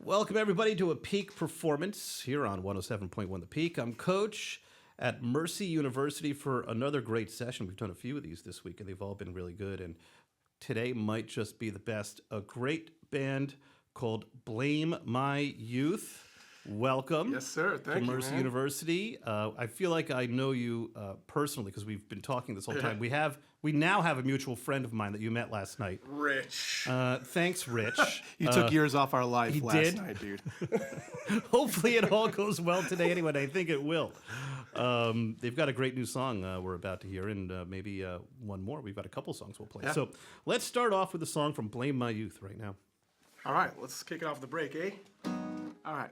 Welcome, everybody, to a Peak Performance here on 107.1 The Peak. I'm Coach at Mercy University for another great session. We've done a few of these this week, and they've all been really good. And today might just be the best. A great band called Blame My Youth. Welcome. Yes, sir. Thank to you, Mercy man. University. I feel like I know you personally because we've been talking this whole time. We now have a mutual friend of mine that you met last night. Rich. Thanks, Rich. You took years off our life last did? night, dude. Hopefully it all goes well today anyway, and I think it will. They've got a great new song we're about to hear, and maybe one more. We've got a couple songs we'll play. Yeah. So let's start off with a song from Blame My Youth right now. All right, let's kick it off the break, eh? All right.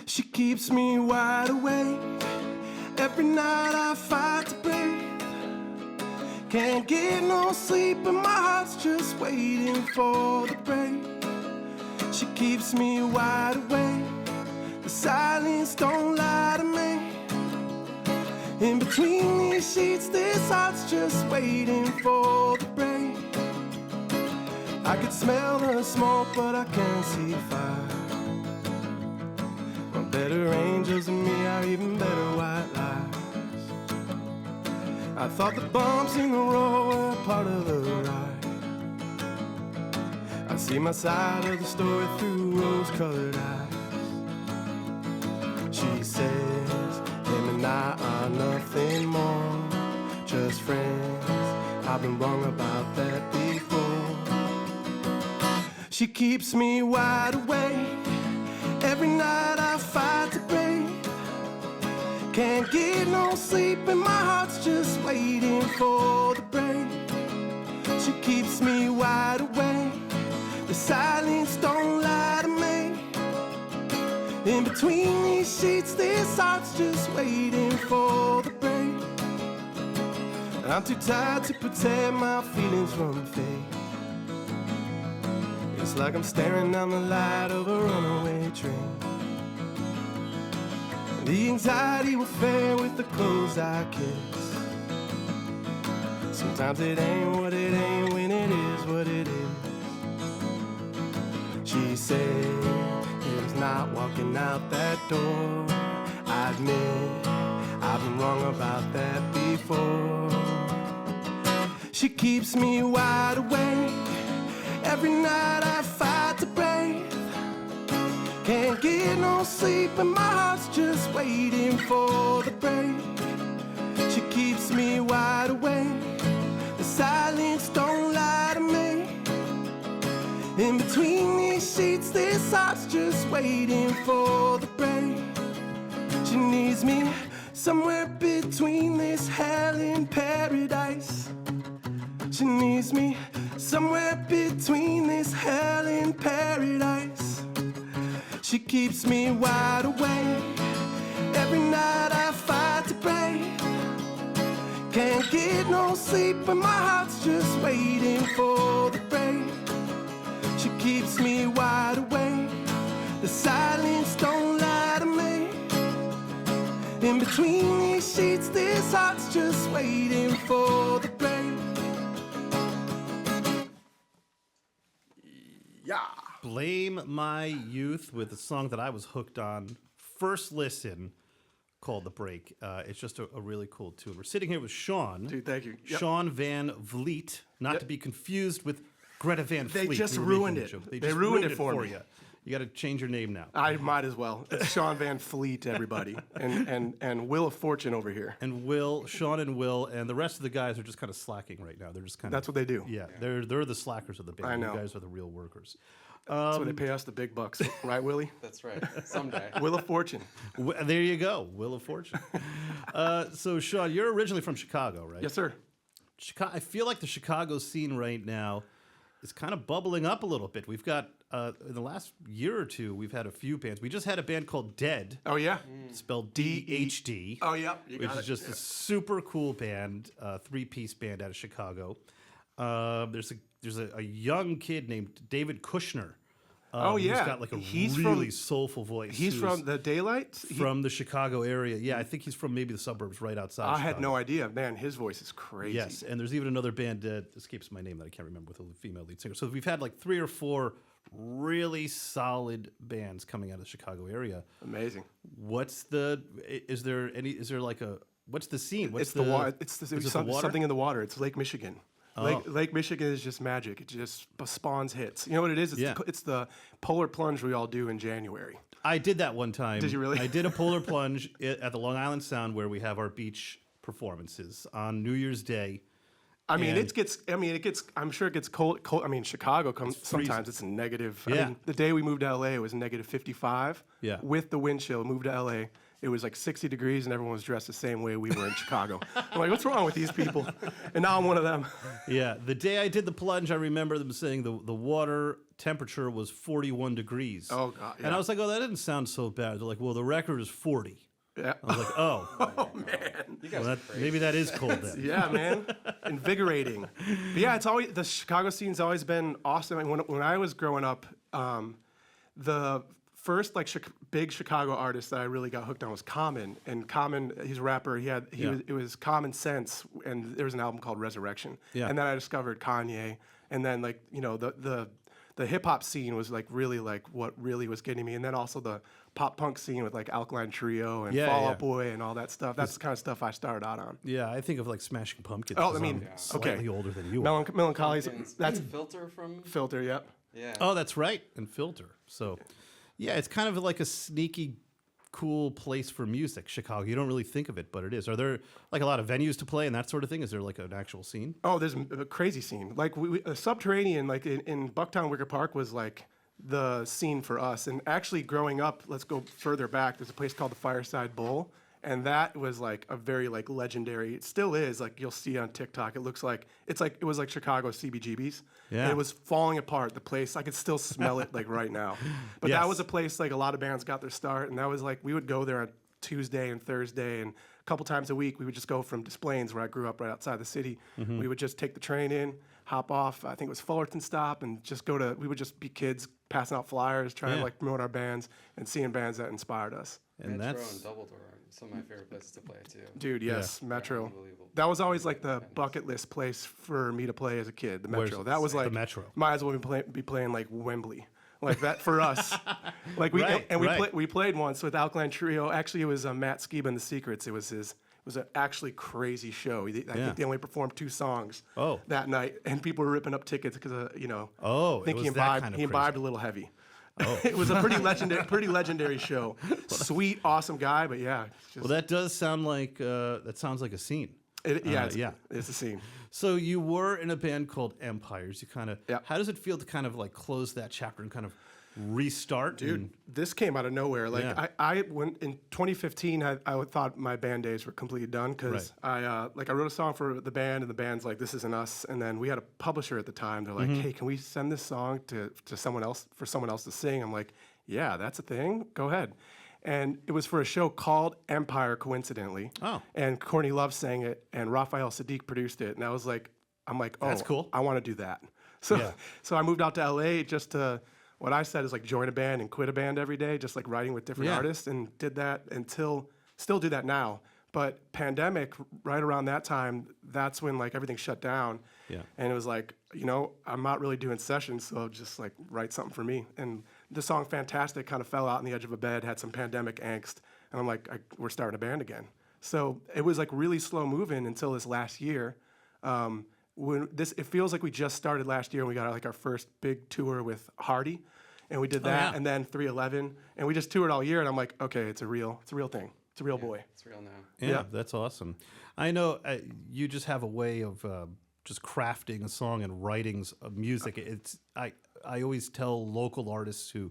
She keeps me wide awake. Every night I fight to breathe. Can't get no sleep and my heart's just waiting for the break. She keeps me wide awake. The silence don't lie to me. In between these sheets, this heart's just waiting for the break. I could smell the smoke, but I can't see fire. Better angels than me are even better white lies. I thought the bumps in the road were a part of the ride. I see my side of the story through rose-colored eyes. She says, him and I are nothing more, just friends. I've been wrong about that before. She keeps me wide awake. Every night I fight to breathe. Can't get no sleep and my heart's just waiting for the break. She keeps me wide awake. The silence don't lie to me. In between these sheets, this heart's just waiting for the break. And I'm too tired to protect my feelings from fate. It's like I'm staring down the light of a runaway train. The anxiety will fade with the clothes I kiss. Sometimes it ain't what it ain't when it is what it is. She said it was not walking out that door. I admit I've been wrong about that before. She keeps me wide awake. Every night I fight to breathe. Can't get no sleep and my heart's just waiting for the break. She keeps me wide awake. The silence don't lie to me. In between these sheets, this heart's just waiting for the break. She needs me somewhere between this hell and paradise. She needs me somewhere between this hell and paradise. She keeps me wide awake. Every night I fight to break. Can't get no sleep and my heart's just waiting for the break. She keeps me wide awake. The silence don't lie to me. In between these sheets, this heart's just waiting for the break. Yeah. Blame My Youth with a song that I was hooked on first listen called The Break. It's just a really cool tune. We're sitting here with Sean. Dude, thank you. Yep. Sean Van Vliet, not to be confused with Greta Van Fleet. They just We were ruined making it. a joke. They ruined it for me. you. You got to change your name now. I might as well. It's Sean Van Fleet, everybody. and Will of Fortune over here. And Will, Sean and Will, and the rest of the guys are just kind of slacking right now. They're just kind of... That's what they do. Yeah, they're the slackers of the band. I know. You guys are the real workers. That's why they pay us the big bucks. Right, Willie? That's right. Someday. Will of Fortune. There you go, Will of Fortune. So, Sean, you're originally from Chicago, right? Yes, sir. I feel like the Chicago scene right now is kind of bubbling up a little bit. We've got, in the last year or two, we've had a few bands. We just had a band called Dead, Oh, yeah? spelled D-H-D, Oh, yeah. You which got is it. just a super cool band, three-piece band out of Chicago. There's a young kid named David Kushner. Oh, yeah. Who's got like a He's really from- soulful voice. He's who's from the Daylight? from the Chicago area. Yeah, I think he's from maybe the suburbs right outside I had Chicago. no idea. Man, his voice is crazy. Yes, and there's even another band that escapes my name that I can't remember with a female lead singer. So we've had like 3 or 4 really solid bands coming out of the Chicago area. Amazing. What's the? Is there any? Is there like a? What's the scene? What's It's the water. It's is it the water? something in the water. It's Lake Michigan. Lake Michigan is just magic. It just spawns hits. You know what it is? It's the polar plunge we all do in January. I did that one time. Did you really? I did a polar plunge at the Long Island Sound where we have our beach performances on New Year's Day. I mean, it gets. I'm sure it gets cold. I mean, Chicago comes sometimes. It's negative. Yeah. I mean, the day we moved to LA, it was negative 55. Yeah. With the wind chill, moved to LA. It was like 60 degrees, and everyone was dressed the same way we were in Chicago. I'm like, what's wrong with these people? And now I'm one of them. Yeah, the day I did the plunge, I remember them saying the water temperature was 41 degrees. Oh, God, yeah. And I was like, oh, that didn't sound so bad. They're like, well, the record is 40. Yeah. I was like, oh. Oh man. You guys Well, are crazy. maybe that is cold then. Yeah, man. Invigorating. But yeah, it's always the Chicago scene's always been awesome. And when I was growing up, the first big Chicago artist that I really got hooked on was Common. And Common, he's a rapper. It was Common Sense, and there was an album called Resurrection. Yeah. And then I discovered Kanye, and then the hip hop scene was like really like what really was getting me, and then also the pop punk scene with like Alkaline Trio and Yeah, Fall yeah. Out Boy and all that stuff. That's the kind of stuff I started out on. Yeah, I think of like Smashing Pumpkins. Oh, 'cause I mean, I'm slightly older than you are. Melancholy's that's Filter from. Filter. Yep. Yeah. Oh, that's right, and Filter. So, yeah, it's kind of like a sneaky, cool place for music, Chicago. You don't really think of it, but it is. Are there like a lot of venues to play and that sort of thing? Is there like an actual scene? Oh, there's a crazy scene. Like Subterranean, like in Bucktown Wicker Park was like the scene for us. And actually growing up, let's go further back. There's a place called the Fireside Bowl. And that was like a very like legendary, it still is, like you'll see on TikTok. It was like Chicago CBGB's. Yeah. And it was falling apart. The place, I could still smell it like right now. But Yes. that was a place like a lot of bands got their start. And that was like, we would go there on Tuesday and Thursday, and a couple times a week we would just go from Des Plaines, where I grew up right outside the city. Mm-hmm. We would just take the train in, hop off, I think it was Fullerton stop, and we would just be kids passing out flyers, trying Yeah. to like promote our bands and seeing bands that inspired us. And Metro that's and Doubledore are some of my favorite places to play too. Dude, yes, Metro. Unbelievable. That was always like the bucket list place for me to play as a kid, the Where's Metro. it? That was The like, Metro. might as well be playing like Wembley. Like that for us. Like we Right, and we right. we played once with Alkaline Trio. Actually, it was Matt Skiba and the Secrets. It was an actually crazy show. I think they only performed 2 songs Oh. that night, and people were ripping up tickets because Oh, I think it he was that imbibed kind of he imbibed crazy. a little heavy. It was a pretty legendary show. Sweet, awesome guy, but yeah, it's just, well, that does sound like that sounds like a scene. yeah, it's a scene. So you were in a band called Empires. You kind of. Yeah. How does it feel to kind of like close that chapter and kind of restart? Dude, this came out of nowhere. Like Yeah. I went in 2015. I thought my band days were completely done because I wrote a song for the band, and the band's like, "This isn't us." And then we had a publisher at the time. They're like, "Hey, can we send this song to someone else for someone else to sing?" I'm like, "Yeah, that's a thing. Go ahead." And it was for a show called Empire, coincidentally. Oh. And Courtney Love sang it, and Raphael Sadiq produced it. And I was like, oh, That's cool. I want to do that. So, Yeah. so I moved out to LA just to, what I said is like join a band and quit a band every day, just like writing with different Yeah. artists, and did that still do that now. But pandemic, right around that time, that's when like everything shut down. Yeah. And it was like, I'm not really doing sessions, so I'll just like write something for me. And the song Fantastic kind of fell out on the edge of a bed, had some pandemic angst, and I'm like, we're starting a band again. So it was like really slow moving until this last year. It feels like we just started last year, and we got like our first big tour with Hardy, and we did that, yeah. and then 311, and we just toured all year. And I'm like, okay, it's a real thing. It's a real boy. It's real now. Yeah, Yeah. that's awesome. I know you just have a way of just crafting a song and writing music. I always tell local artists who,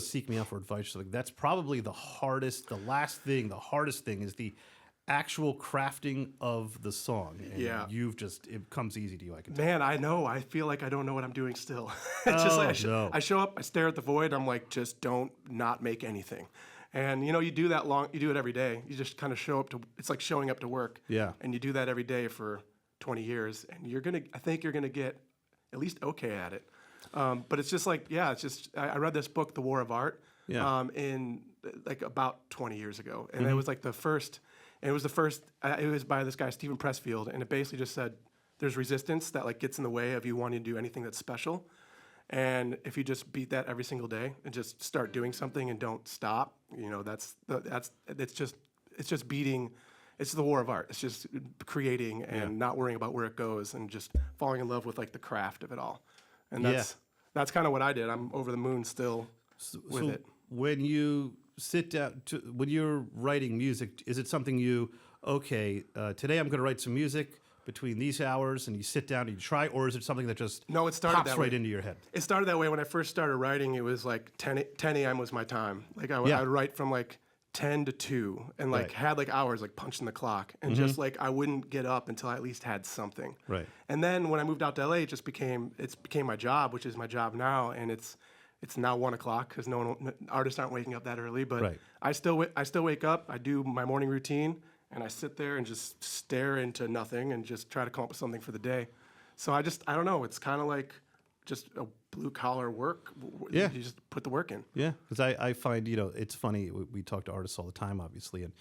seek me out for advice. Like that's probably the hardest thing is the actual crafting of the song. And Yeah. it comes easy to you. I can tell. Man, I know. I feel like I don't know what I'm doing still. It's just like no. I show up, I stare at the void. I'm like, just don't not make anything. And you do that you do it every day. You just kind of show up it's like showing up to work. Yeah. And you do that every day for 20 years, and I think you're gonna get at least okay at it. But it's just like, I read this book, The War of Art, Yeah. in like about 20 years ago, and it was like the first. It was by this guy Stephen Pressfield, and it basically just said there's resistance that like gets in the way of you wanting to do anything that's special, And if you just beat that every single day and just start doing something and don't stop, it's just beating. It's the war of art. It's just creating and not worrying about where it goes and just falling in love with like the craft of it all. And that's kind of what I did. I'm over the moon still with it. When you sit down, when you're writing music, is it something today I'm going to write some music between these hours, and you sit down and you try, or is it something that just it started pops that right way. into your head? It started that way when I first started writing. It was like 10 a.m. was my time. Like I would write from like 10 to 2 and like had like hours like punching the clock and just like I wouldn't get up until I at least had something. Right. And then when I moved out to LA, it became my job, which is my job now, and it's now 1 o'clock because artists aren't waking up that early, but I still wake up, I do my morning routine, and I sit there and just stare into nothing and just try to come up with something for the day. So I don't know, it's kind of like just a blue collar work. Yeah. You just put the work in. Yeah, because I find, it's funny, we talk to artists all the time, obviously, and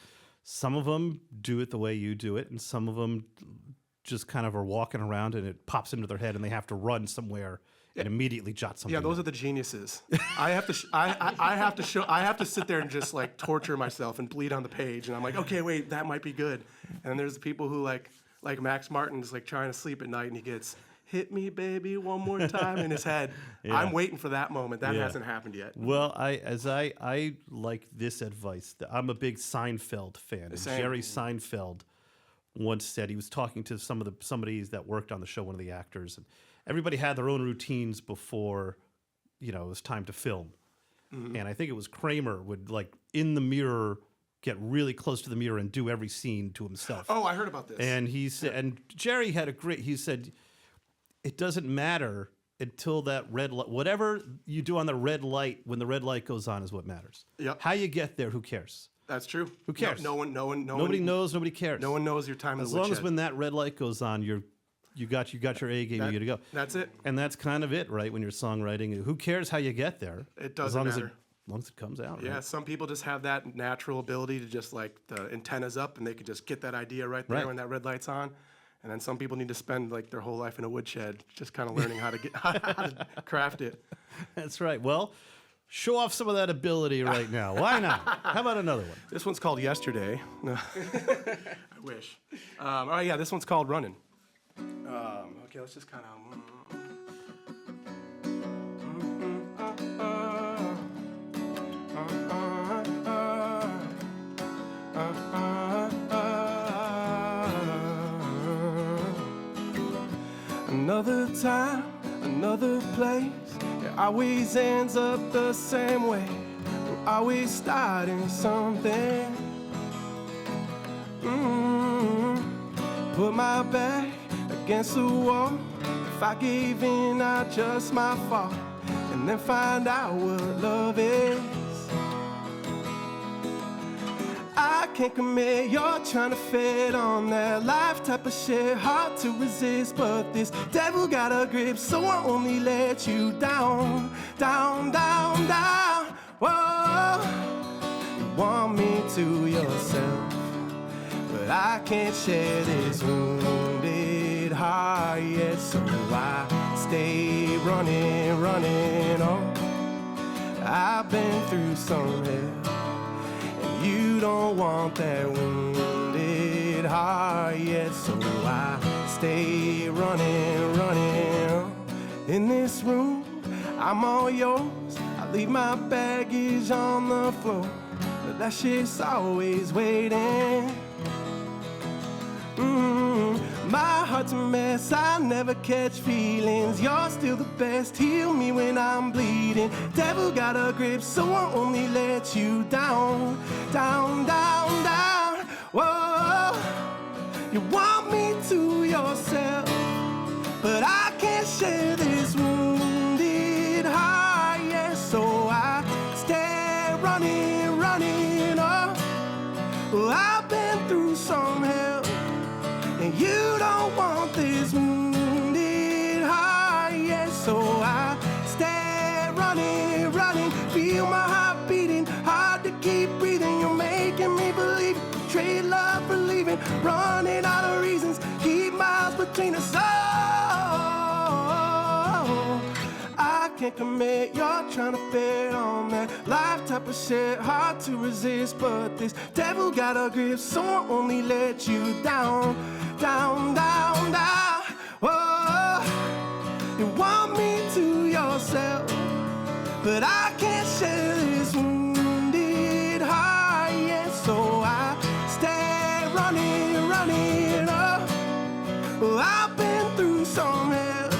some of them do it the way you do it, and some of them just kind of are walking around and it pops into their head and they have to run somewhere and immediately jot something. Yeah, those are the geniuses. I have to sit there and just like torture myself and bleed on the page, and I'm like, okay, wait, that might be good. And then there's the people who like Max Martin's like trying to sleep at night and he gets "Hit me, baby, one more time" in his head. I'm waiting for that moment. That hasn't happened yet. Well, I like this advice. I'm a big Seinfeld fan. And Jerry Seinfeld once said, he was talking to somebody that worked on the show, one of the actors, and everybody had their own routines before, it was time to film. Mm-hmm. And I think it was Kramer would like in the mirror get really close to the mirror and do every scene to himself. Oh, I heard about this. And he said, and Jerry had he said, it doesn't matter until that red light, whatever you do on the red light, when the red light goes on is what matters. Yep. How you get there, who cares? That's true. Who cares? Nobody knows, nobody cares. No one knows your time. As long as when that red light goes on, you got your A game, you got to go. That's it. And that's kind of it, right? When you're songwriting, who cares how you get there? It doesn't matter. As long as it comes out. Yeah, right? Some people just have that natural ability to just like the antennas up and they could just get that idea right there when that red light's on. And then some people need to spend like their whole life in a woodshed just kind of learning how to craft it. That's right. Well, show off some of that ability right now. Why not? How about another one? This one's called Yesterday. No. I wish. This one's called Running. Okay, let's just kind of... Another time, another place. It always ends up the same way. We're always starting something. Put my back against the wall. If I gave in, not just my fault. And then find out what love is. I can't commit, you're trying to fit on that life type of shit. Hard to resist, but this devil got a grip, so I only let you down, down, down, down. Whoa, you want me to yourself, but I can't share this wounded heart yet, so I stay running, running on. I've been through some hell. You don't want that wounded heart yet, so I stay running, running. In this room, I'm all yours. I leave my baggage on the floor, but that shit's always waiting. My heart's a mess, I never catch feelings. You're still the best, heal me when I'm bleeding. Devil got a grip, so I only let you down, down, down, down. Whoa, you want me to yourself, but I can't share this wounded heart, yeah. So I stay running, running, oh. I've been through some hell, and you don't want this wounded heart, yeah. So I stay running, running. Feel my heart beating, hard to keep breathing. You're making me believe it. Trade love for leaving, running out of reasons. Keep miles between us. Oh, I can't commit. You're trying to fit on that life type of shit, hard to resist. But this devil got a grip, so I only let you down, down, down, down. Oh, you want me to yourself, but I can't share this wounded heart yet. So I stay running, running. Oh, I've been through some hell,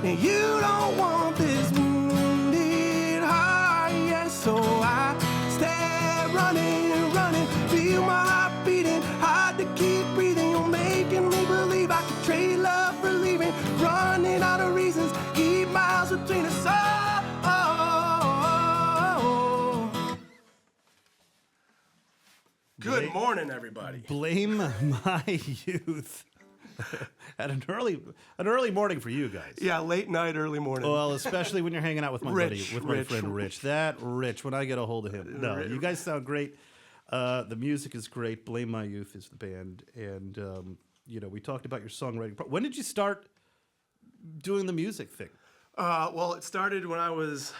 and you don't want this wounded heart yet. So I stay running, running. Feel my heart beating, hard to keep breathing. You're making me believe I could trade love for leaving. Running out of reasons, keep miles between us. Good morning, everybody. Blame my youth. At an early morning for you guys. Yeah, late night, early morning. Well, especially when you're hanging out with my Rich, buddy, with my friend Rich. That Rich, when I get a hold of him. No, you guys sound great. The music is great. Blame My Youth is the band, and we talked about your songwriting. When did you start doing the music thing? Well, it started when I was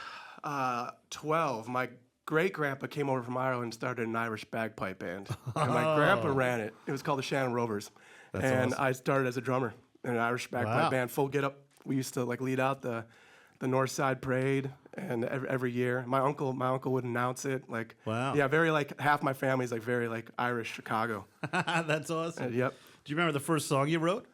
12. My great-grandpa came over from Ireland and started an Irish bagpipe band. And my grandpa ran it. It was called the Shannon Rovers. That's and awesome. I started as a drummer in an Irish bagpipe band, full get-up. We used to lead out the North Side Parade, and every year my uncle would announce it. Wow. Yeah, very half my family's very Irish Chicago. That's awesome. Yep. Do you remember the first song you wrote?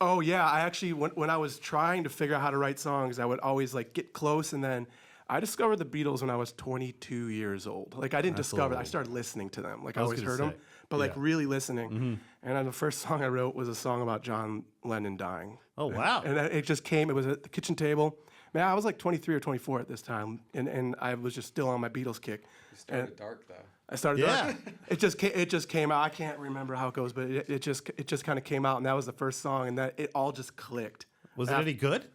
Oh yeah, I actually when I was trying to figure out how to write songs, I would always get close, and then I discovered the Beatles when I was 22 years old. I didn't discover it. I started listening to them. I always heard them, but really listening. Mm-hmm. And then the first song I wrote was a song about John Lennon dying. Oh, wow. And it just came. It was at the kitchen table. Man, I was 23 or 24 at this time, and I was just still on my Beatles kick. You started dark, though. I started dark. It just came out. I can't remember how it goes, but it just kind of came out, and that was the first song, and that it all just clicked. Was it any good?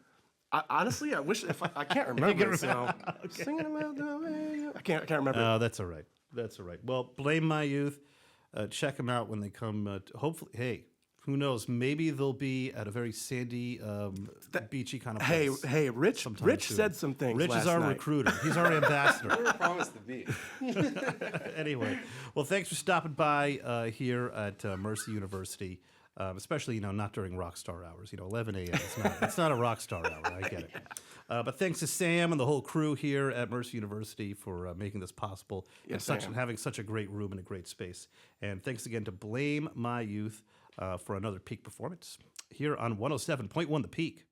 Honestly, I wish I can't remember. So singing about the way I can't remember. Oh, that's all right. That's all right. Well, Blame My Youth. Check them out when they come. Hopefully, hey, who knows? Maybe they'll be at a very sandy, beachy kind of place. Hey, Rich said some things. Rich last is our night. recruiter. He's our ambassador. Never promised to be. Anyway, well, thanks for stopping by here at Mercy University. Especially, not during rock star hours. 11 a.m. It's not a rock star hour. I get it. But thanks to Sam and the whole crew here at Mercy University for making this possible and having such a great room and a great space. And thanks again to Blame My Youth for another Peak performance here on 107.1 The Peak.